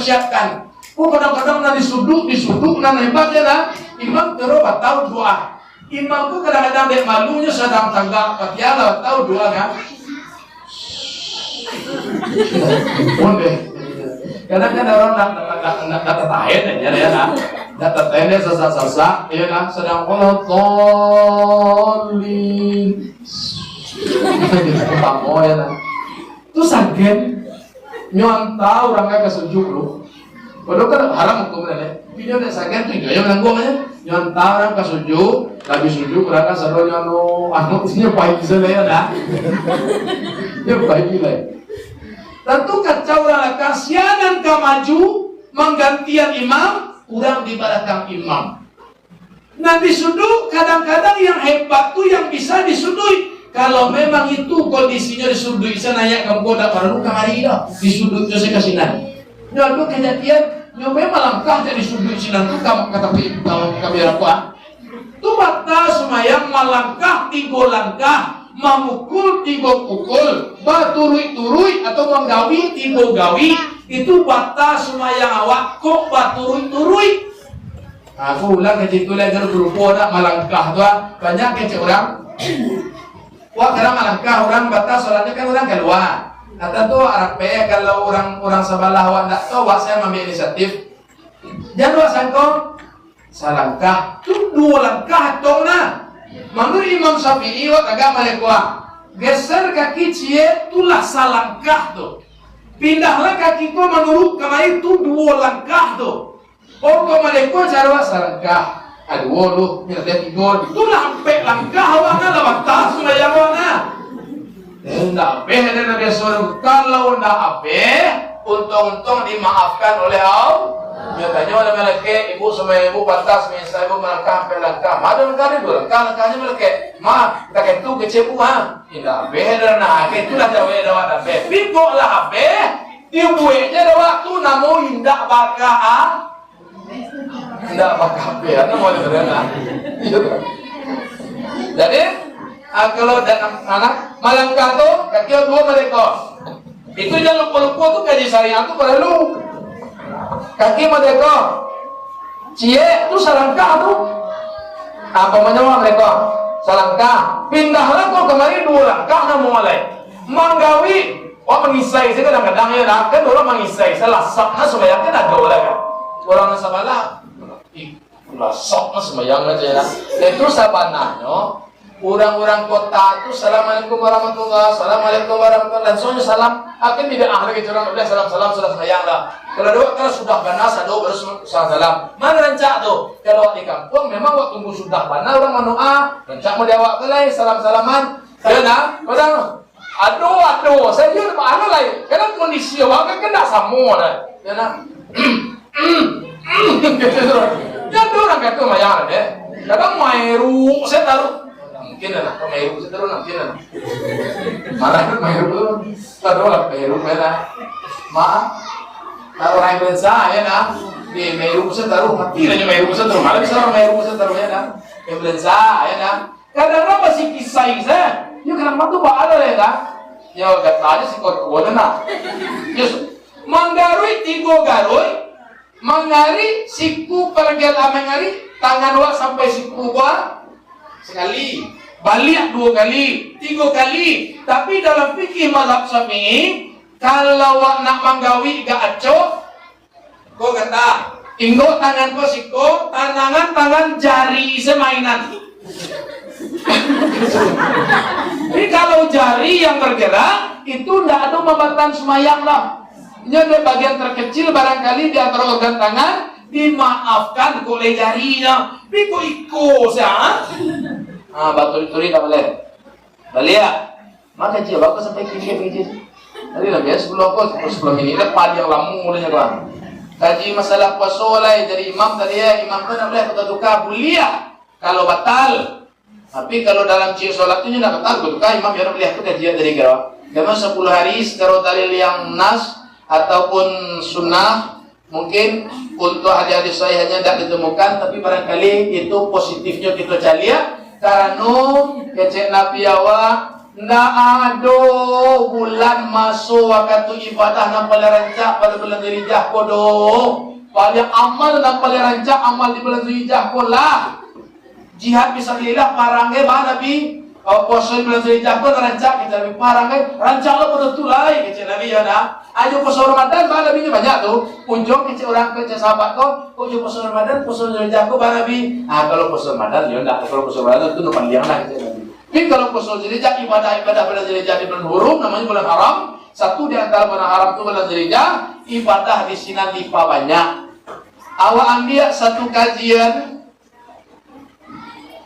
mempersiapkan. Kadang-kadang na disuduk na hebatnya na imam terus tahu doa. Imam ku kadang-kadang dek malunya sedang tanggap patiala tahu doa kan. Boleh. Kadang-kadang orang nak tahan ya na. Nak tahan dia sasa ya na sedang Allah tolin. Kamu ya na. Tu sagen nyonta orang kagak sejuk lu. Padahal kan haram hukumnya deh. Video deh sagen tuh gaya menanggung aja. Nyonta orang ke sejuk, habis sejuk orang seru anu isinya baik saja ya dah. Ya baik lah. Tentu kacau orang kasianan ke maju menggantian imam, kurang di belakang imam. Nah disuduk kadang-kadang yang hebat tuh yang bisa disudui. Kalau memang itu kondisinya disudui, saya nanya kamu tak perlu kamari dah. Disudut tu saya kasih nan. Nyodok kejadian, nyoba melangkah jadi sudut sinan tu kamu kata kalau kami apa? Tu batas semayang melangkah 3 langkah, memukul 3 pukul, baturui-turui atau menggawi 3 gawi. Itu batas semayang awak kok baturui-turui. Aku ulang ke situ lagi berupa nak melangkah tu banyak kecil orang. Wah kadang melangkah orang batas soalnya kan orang keluar. Kata tu Arab kalau orang sebelah awak tak tahu, awak saya ambil inisiatif. Jangan awak sangkong salangkah tu 2 langkah tong na. Menurut Imam Syafi'i awak agak melekuah. Geser kaki cie tulah salangkah tu. Pindahlah kaki ko menurut kamari tu 2 langkah tu. Oh ko melekuah cara awak salangkah. Aduh lu, minta tidur. Itulah sampai langkah awak na lewat tas sudah awak na. Ndak beh dan Nabi Sallallahu kalau ndak beh untung-untung dimaafkan oleh Allah. Biasanya oleh malaikat ibu sama ibu pantas misal ibu melangkah sampai langkah. Ada kali dua langkahnya malaikat. Ma, tak itu kecebu ha. Ndak beh dan nak itulah jawe dawat ndak beh. Pipo lah beh. Dibuatnya dawat tu namo indak bakah. Ndak bakah beh. Anu mau dengar. Jadi kalau dan anak melangkah tu kaki 2 mereka. Itu jangan lupa-lupa tu kaji syariat tu perlu. Kaki mereka. Cie tu selangkah tu. Apa menyawa mereka? Selangkah. Pindahlah kau kemari 2 langkah nak mulai. Manggawi. Oh mengisai saya kadang-kadang ya kan orang mengisai. Salah sakna supaya kan ada orang kan. Orang sabalah. Lah sakna sembahyang aja ya. Itu sabananya. Orang-orang kota itu assalamualaikum warahmatullahi assalamualaikum warahmatullahi langsung salam akan tidak ahli ke orang udah salam sudah sayang dah kalau dua kalau sudah banas ada baru salam mana rancak tu kalau di kampung memang waktu tunggu sudah banas orang menua rancak mau diawak kelai salam-salaman ya nah kadang aduh saya juga mana lain kadang kondisi awak kan kena sama dah ya nah ya tu orang kata mayang deh kadang mairu saya taruh mungkin lah, Meru seterus mungkin lah. Mana itu Meru? Tahu lah Meru mana? Tahu orang Indonesia ya nah. Di Meru seterus mati aja Meru seterus. Malah bisa Meru seterus ya nah. Indonesia ya nah. Kadang-kadang masih kisah. Ya kadang-kadang tu ada ya nah. Ya katanya si kuat nah. Yes. Manggarui 3 garui. Mangari siku pergel amengari tangan wa sampai siku wa sekali. Balik 2 kali, 3 kali. Tapi dalam fikih mazhab Syafi'i, kalau nak manggawi gak acok, kau kata, inggo tangan kau siko, tangan jari semainan. Jadi kalau jari yang bergerak, itu tidak ada membatan semayang lah. Ini ada bagian terkecil barangkali di antara organ tangan, dimaafkan oleh jarinya. Tapi kok ikut sah? Baturi-turi tak boleh. Balik ya. Maka dia bagus sampai kiri. Tadi lah biasa sebelum ini dah panjang lama mulanya kan. Kaji masalah puasa lah jadi imam tadi ya, imam kan boleh kata tukar bulia kalau batal. Tapi kalau dalam ciri solat itu tidak batal, tukar imam biar boleh aku kaji dari kira. Memang 10 hari secara dalil yang nas ataupun sunnah mungkin untuk hadis-hadis sahihnya tidak ditemukan, tapi barangkali itu positifnya kita cari ya. Karena kecek Nabi awak na ado bulan masuk waktu ibadah nang paling rancak pada bulan Zulhijjah ko do. Paling amal nang paling rancak amal di bulan Zulhijjah ko lah. Jihad fisabilillah parangai ba Nabi. Puasa di bulan Zulhijjah ko rancak kita Nabi parangai rancak lo pada tulai kece Nabi ya na. Ayo puasa Ramadan ba Nabi banyak tuh. Unjung kece orang kece sahabat ko, yo puasa Ramadan puasa Zulhijjah ko ba Nabi. Kalau puasa Ramadan ya ndak, kalau puasa Ramadan itu numpang liang lah kece Nabi. Tapi kalau puasa Zulhijjah ibadah bulan Zulhijjah di bulan hurum namanya bulan haram. Satu di antara bulan haram itu bulan Zulhijjah, ibadah di sini lipa banyak. Awak ambil satu kajian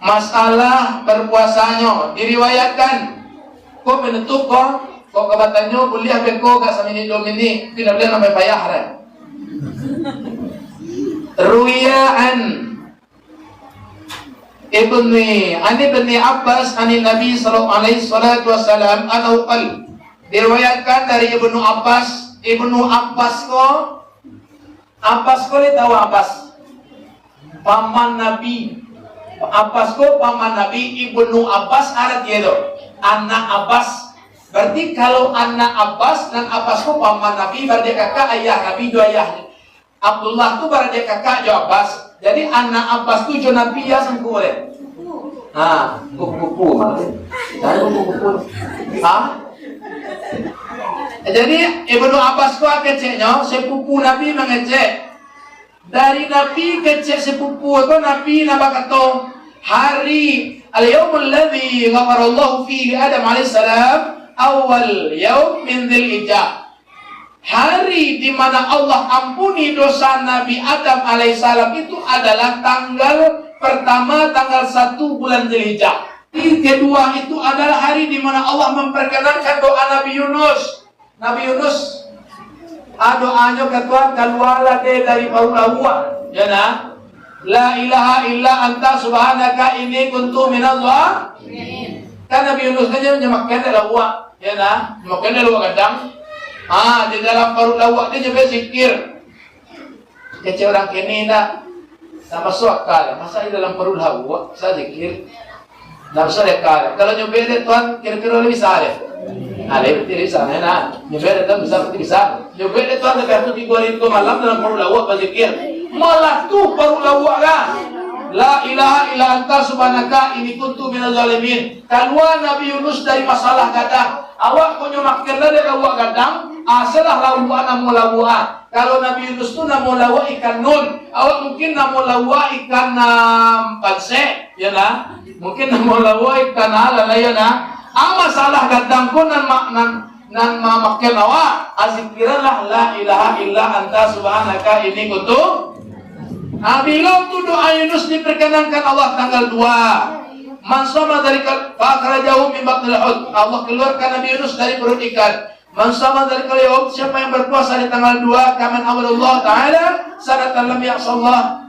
masalah berpuasanya diriwayatkan. Kau menutup kau kebatannya kuliah beko gak samini domini tidak boleh sampai payah ren. Ruwiyaan Ibni Abbas ani Nabi sallallahu alaihi wasallam anhu qal. Diriwayatkan dari Ibnu Abbas ko tahu Abbas paman Nabi. Abbas ko paman Nabi. Ibnu Abbas artinya itu anak Abbas. Berarti kalau anak Abbas dan Abbas ko paman Nabi berarti kakak ayah Nabi dua ayahnya. Abdullah tu berarti kakak jo Abbas. Jadi anak Abbas tu jo Nabi ya sangku boleh. Kupu-kupu mana? Dari kupu-kupu. Jadi Ibnu Abbas ku keceknya sepupu Nabi mengecek. Dari Nabi kecek sepupu itu Nabi nabakato hari al-yaumul ladzi ghafarallahu fihi Adam alaihissalam awal yaum min Dzulhijjah. Hari di mana Allah ampuni dosa Nabi Adam alaihissalam itu adalah tanggal pertama, tanggal 1 bulan Dzulhijjah. Kedua itu adalah hari di mana Allah memperkenankan doa Nabi Yunus. Nabi Yunus doanya ke Tuhan keluarlah dari paru-lahuan. Ya nah? La ilaha illa anta subhanaka inni kuntu minadh dhalimin. Kan Nabi Yunus kan nyemakkan dalam lahuan. Ya nah? Nyemakkan dalam lahuan kadang. Di dalam paru lawak dia juga zikir. Kece orang kini nak sama suakal. Masa di dalam paru lawak saya zikir. Dalam suakal. Kalau nyoba dia Tuhan kira-kira lebih bisa deh. Lebih bisa nah. Nyoba dia Tuhan bisa. Nyoba dia Tuhan dekat tu 3 malam dalam paru lawak berzikir. Malah tu paru lawak kan. La ilaha illa anta subhanaka inni kuntu minadh dhalimin. Keluar Nabi Yunus dari masalah gadang. Awak punya makanlah dari lawak gadang. Asalah lawak namu lawak. Kalau Nabi Yunus tu namu lawak ikan nun. Awak mungkin namu lawak ikan panse, ya nah. Mungkin namu lawak ikan halal, ya nah. Masalah gadang pun nan makan awak. Azikirlah la ilaha illa anta subhanaka inni kuntu. Bila tu doa Yunus diperkenankan Allah tanggal 2. Man sama dari fakhrajahu min batnil hut. Allah keluarkan Nabi Yunus dari perut ikan. Man sama dari yaum, siapa yang berpuasa di tanggal 2 kaman Allah taala sanatan lam ya'sallah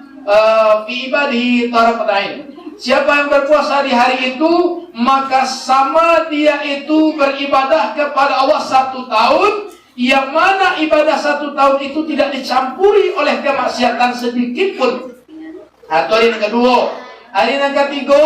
fi ibadihi tarafat ain. Siapa yang berpuasa di hari itu maka sama dia itu beribadah kepada Allah 1 tahun, yang mana ibadah 1 tahun itu tidak dicampuri oleh kemaksiatan sedikit pun. Atau hari yang kedua. Hari yang ketiga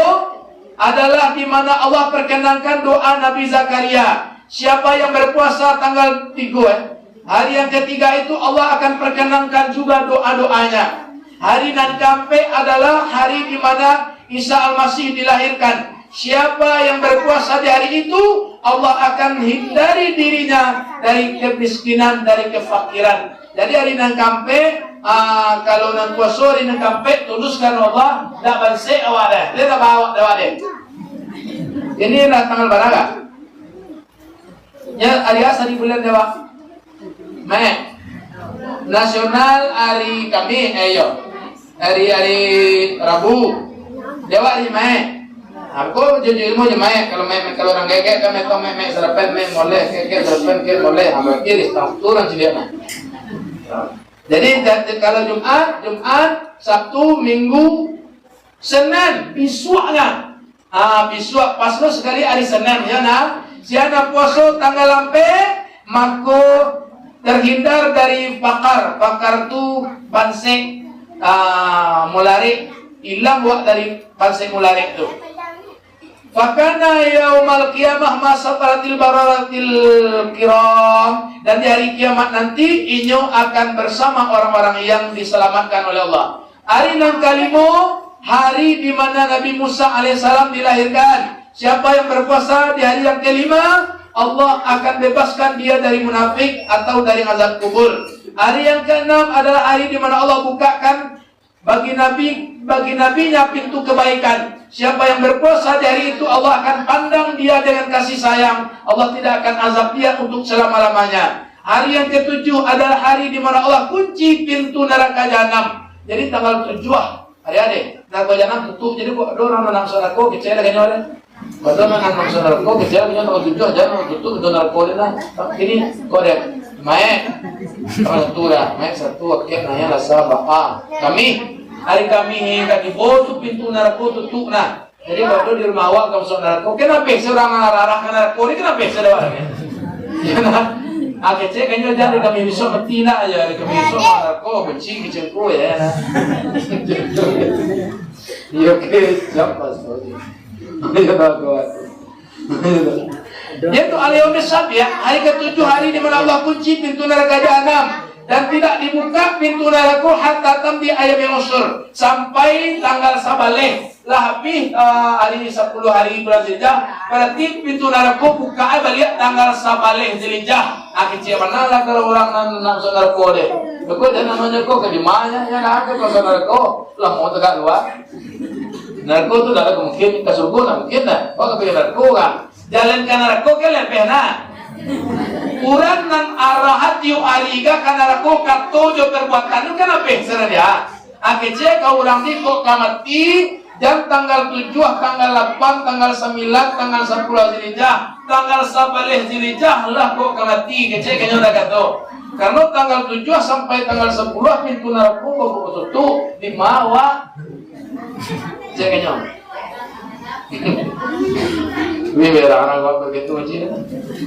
adalah di mana Allah perkenankan doa Nabi Zakaria. Siapa yang berpuasa tanggal 3, hari yang ketiga itu Allah akan perkenankan juga doa-doanya. Hari nan kampe adalah hari di mana Isa Al-Masih dilahirkan. Siapa yang berpuasa di hari itu, Allah akan hindari dirinya dari kemiskinan, dari kefakiran. Jadi hari nan kampe, kalau nan puasa hari nan kampe, tuluskan Allah, dah banse awak deh, dia dah bawa dah deh. Ini adalah tanggal berapa? Ya, hari asal di bulan Dewa. Mei. Nasional hari kami, hari Rabu. Dewa hari Mei. Aku jujur ilmu je Mei. Kalau orang gegek kami tahu Mei serapan Mei boleh, gegek serapan kir boleh. Hampir kiri turun sini. Jadi kalau Jumat, Sabtu, Minggu, Senin, bisuaknya. Bisuak pas lo sekali hari Senin ya nah. Siapa puasa tanggal lampe, maka terhindar dari pakar. Pakar tu pansek mularik, hilang buat dari pansek mularik tu. Fakana yaumal qiyamah masafaratil bararatil kiram, dan di hari kiamat nanti inyo akan bersama orang-orang yang diselamatkan oleh Allah. Hari nang kalimo, hari di mana Nabi Musa alaihissalam dilahirkan. Siapa yang berpuasa di hari yang kelima, Allah akan bebaskan dia dari munafik atau dari azab kubur. Hari yang keenam adalah hari di mana Allah bukakan bagi nabinya pintu kebaikan. Siapa yang berpuasa di hari itu, Allah akan pandang dia dengan kasih sayang. Allah tidak akan azab dia untuk selama-lamanya. Hari yang ketujuh adalah hari di mana Allah kunci pintu neraka jahanam. Jadi tanggal 7 adik-adik, neraka jahanam tutup. Jadi kok ada orang menang sonarko kecil lagi ada. Padahal menang sonarko kecil punya tanggal 7 jahanam tutup itu narko dia. Ini kode mae tanggal 1 dah, mae 1 oke nanya rasa bapak. Kami hari kami kaki foto pintu narko tutup nah. Jadi kalau di rumah awak kamu sok narko, kenapa seorang arah ke narko ini kenapa sudah orangnya? Ya nah, kecil kayaknya jadi kami bisa betina aja, kami bisa narko benci kecilku ya. Iya oke, siapa sih? Iya bagus. Yaitu al-yaumis sabi, hari ke-7 hari di mana Allah kunci pintu neraka jahanam. Dan tidak dibuka pintu neraka hatta tamdi ayyamil usur, sampai tanggal sabaleh lah habis hari 10 hari bulan Zulhijjah. Berarti pintu neraka buka balik tanggal sabaleh Zulhijjah. Kecil mana lah kalau orang nak neraka deh. Kau jangan namanya kau ke dimana ya nak kau neraka lah mau tegak luar. Neraka tu dah mungkin ke surga lah mungkin dah. Kau ke neraka kan. Jalan ke neraka ke lebih nah. Urang nan arahat yu ariga kana rako katojo perbuatan itu kan apa yang dia? Akhirnya kau urang di kok kamati jam tanggal 7, tanggal 8, tanggal 9, tanggal 10 Zulhijjah, tanggal 11 Zulhijjah lah kok kamati. Kecil kayaknya udah kata. Karena tanggal 7 sampai tanggal 10 pintu neraka kok tutup di mawa. Cek kayaknya. Ini berang apa begitu aja?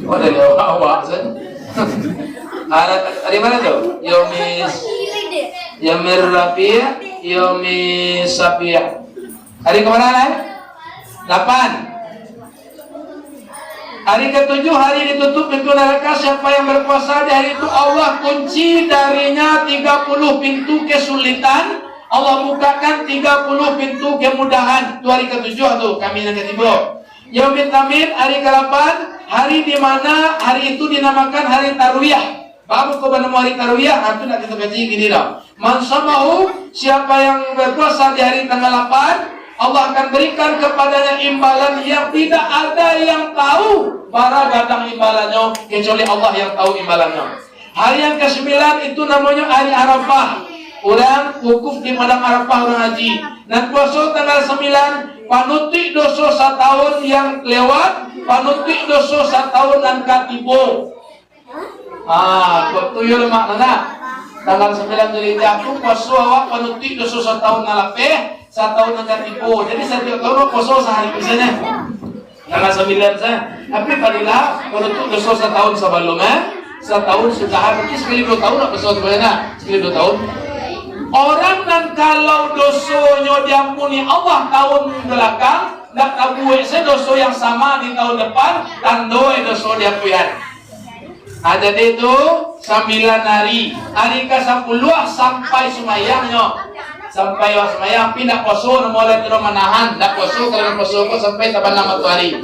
Oh dari awal saja. Ada mana tuh? Yomir Rabi, Yomis Sabiah. Hari kemana nih? 8. Hari ke-7 hari ditutup pintu neraka. Siapa yang berpuasa di hari itu Allah kunci darinya 30 pintu kesulitan. Allah bukakan 30 pintu kemudahan. Itu hari ke-7 tuh kami yang ketiga. Yaumit Tamim hari ke-8, hari di mana hari itu dinamakan hari Tarwiyah. Kamu kau menemu hari Tarwiyah, itu nak kita kaji gini dah. Man samahu, siapa yang berpuasa di hari tanggal 8, Allah akan berikan kepadanya imbalan yang tidak ada yang tahu para gadang imbalannya kecuali Allah yang tahu imbalannya. Hari yang ke-9 itu namanya hari Arafah. Orang wukuf di padang Arafah orang haji. Dan puasa tanggal 9 panutik dosa setahun yang lewat, panutik dosa setahun dan katibo. Kok tuyul makna tanggal 9 Zulhijjah itu puasa awak panutik dosa setahun ngalapeh, setahun dan katibo. Jadi setiap tahun puasa sehari biasanya. Tanggal 9 saya. Tapi padilah panutik dosa setahun sebelumnya, setahun sudah mungkin sekali 2 tahun apa puasa sebenarnya? Sekali 2 tahun. Orang dan kalau dosonya diampuni Allah tahun belakang, tak tahu dosa yang sama di tahun depan, dan dosa diampunan. Jadi itu 9 hari, hari ke-10 sampai semayangnya, sampai semayang pindah poso, mulai terus menahan, tak poso kalau poso sampai 8 hari.